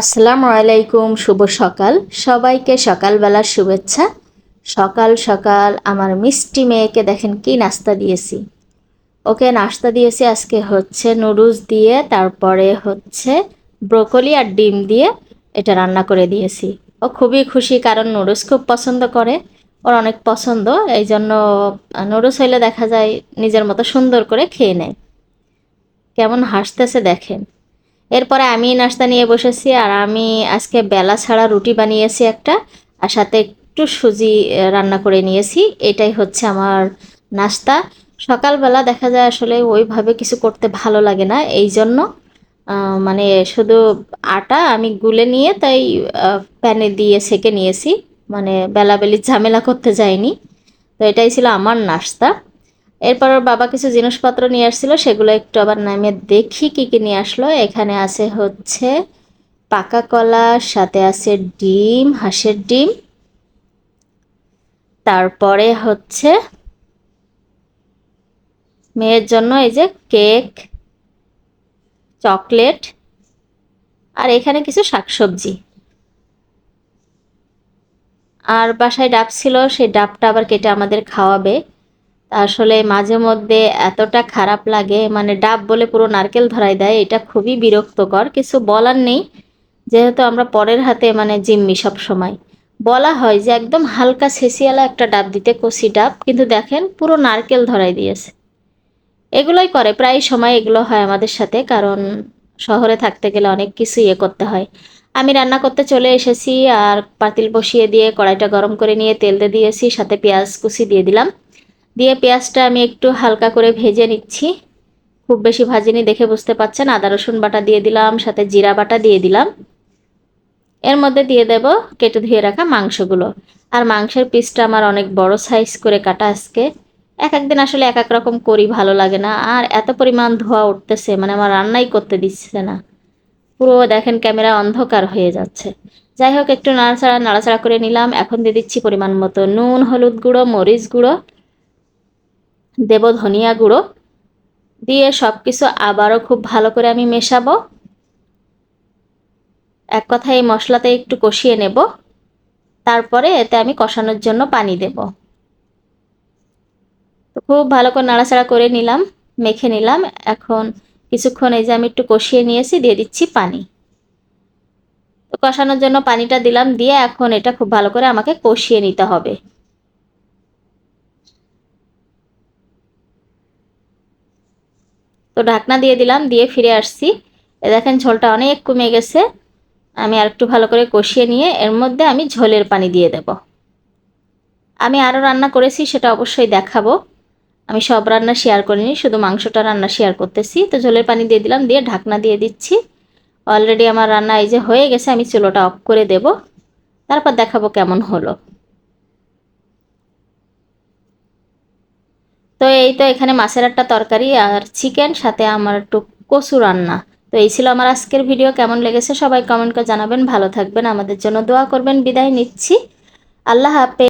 আসসালামু আলাইকুম, শুভ সকাল। সবাইকে সকালবেলার শুভেচ্ছা। সকাল সকাল আমার মিষ্টি মেয়েকে দেখেন কি নাস্তা দিয়েছি। ওকে নাস্তা দিয়েছি আজকে হচ্ছে নুডলস দিয়ে, তারপরে হচ্ছে ব্রোকলি আর ডিম দিয়ে এটা রান্না করে দিয়েছি। ও খুবই খুশি, কারণ নুডলস খুব পছন্দ করে, ওর অনেক পছন্দ। এই জন্য নুডলস হইলে দেখা যায় নিজের মতো সুন্দর করে খেয়ে নেয়। কেমন হাসতেছে দেখেন। এরপরে আমি নাস্তা নিয়ে বসেছি, আর আমি আজকে বেলা ছাড়া রুটি বানিয়েছি একটা, আর সাথে একটু সুজি রান্না করে নিয়েছি। এটাই হচ্ছে আমার নাস্তা। সকালবেলা দেখা যায় আসলে ওইভাবে কিছু করতে ভালো লাগে না, এই জন্য মানে শুধু আটা আমি গুলে নিয়ে তাই প্যানে দিয়ে সেঁকে নিয়েছি, মানে বেলাবেলি ঝামেলা করতে যাইনি। তো এটাই ছিল আমার নাস্তা। এরপর ওর বাবা কিছু জিনিসপত্র নিয়ে আসছিল, সেগুলো একটু আবার নামে দেখি কি কি নিয়ে আসলো। এখানে আছে হচ্ছে পাকা কলা, সাথে আছে ডিম, হাঁসের ডিম, তারপরে হচ্ছে মেয়ের জন্য এই যে কেক, চকলেট, আর এখানে কিছু শাকসবজি। আর বাসায় ডাব ছিল, সেই ডাবটা আবার কেটে আমাদের খাওয়াবে। আসলে মাঝে মধ্যে এতটা খারাপ লাগে, মানে ডাব বলে পুরো নারকেল ধরাই দেয়, এটা খুবই বিরক্তকর। কিছু বলার নেই, যেহেতু আমরা পরের হাতে মানে জিম্মি সব সময়। বলা হয় যে একদম হালকা ছেঁচিয়ালা একটা ডাব দিতে, কচি ডাব, কিন্তু দেখেন পুরো নারকেল ধরাই দিয়েছে। এগুলোই করে প্রায় সময়, এগুলো হয় আমাদের সাথে, কারণ শহরে থাকতে গেলে অনেক কিছু ইয়ে করতে হয়। আমি রান্না করতে চলে এসেছি, আর পাতিল বসিয়ে দিয়ে কড়াইটা গরম করে নিয়ে তেল দিয়ে দিয়েছি, সাথে পেঁয়াজ কুচি দিয়ে দিলাম। দিয়ে পেঁয়াজটা আমি একটু হালকা করে ভেজে নিচ্ছি, খুব বেশি ভাজিনি দেখে বুঝতে পাচ্ছেন। আদা রসুন বাটা দিয়ে দিলাম, সাথে জিরা বাটা দিয়ে দিলাম। এর মধ্যে দিয়ে দেব কেটে ধুয়ে রাখা মাংসগুলো। আর মাংসের পিসটা আমার অনেক বড় সাইজ করে কাটা আজকে। এক একদিন আসলে এক এক রকম করি, ভালো লাগে না। আর এত পরিমাণ ধোয়া উঠতেছে, মানে আমার রান্নাই করতে দিচ্ছে না, পুরো দেখেন ক্যামেরা অন্ধকার হয়ে যাচ্ছে। যাই হোক, একটু নাড়াচাড়া নাড়াচাড়া করে নিলাম। এখন দিয়ে দিচ্ছি পরিমাণ মতো নুন, হলুদ গুঁড়ো, মরিচ গুঁড়ো, দেব ধনিয়া গুঁড়ো, দিয়ে সব কিছু আবারও খুব ভালো করে আমি মেশাবো। এক কথায় এই মশলাতে একটু কষিয়ে নেব, তারপরে এতে আমি কষানোর জন্য পানি দেব। তো খুব ভালো করে নাড়াচাড়া করে নিলাম, মেখে নিলাম। এখন কিছুক্ষণ এই যে আমি একটু কষিয়ে নিয়েছি, দিয়ে দিচ্ছি পানি। তো কষানোর জন্য পানিটা দিলাম, দিয়ে এখন এটা খুব ভালো করে আমাকে কষিয়ে নিতে হবে। তো ঢাকনা দিয়ে দিলাম, দিয়ে ফিরে আসছি। দেখেন ঝোলটা অনেক কমে গেছে। আমি আর একটু ভালো করে কষিয়ে নিয়ে এর মধ্যে আমি ঝোলের পানি দিয়ে দেব। আমি আরও রান্না করেছি, সেটা অবশ্যই দেখাবো। আমি সব রান্না শেয়ার করিনি, শুধু মাংসটা রান্না শেয়ার করতেছি। তো ঝোলের পানি দিয়ে দিলাম, দিয়ে ঢাকনা দিয়ে দিচ্ছি। অলরেডি আমার রান্না এই যে হয়ে গেছে, আমি চুলোটা অফ করে দেব, তারপর দেখাবো কেমন হলো। তো এই তো এখানে মাছের একটা তরকারি আর চিকেন, সাথে আমার একটু কচু রান্না। তো এই ছিল আমার আজকের ভিডিও। কেমন লেগেছে সবাই কমেন্ট করে জানাবেন। ভালো থাকবেন, আমাদের জন্য দোয়া করবেন। বিদায় নিচ্ছি, আল্লাহ হাফেজ।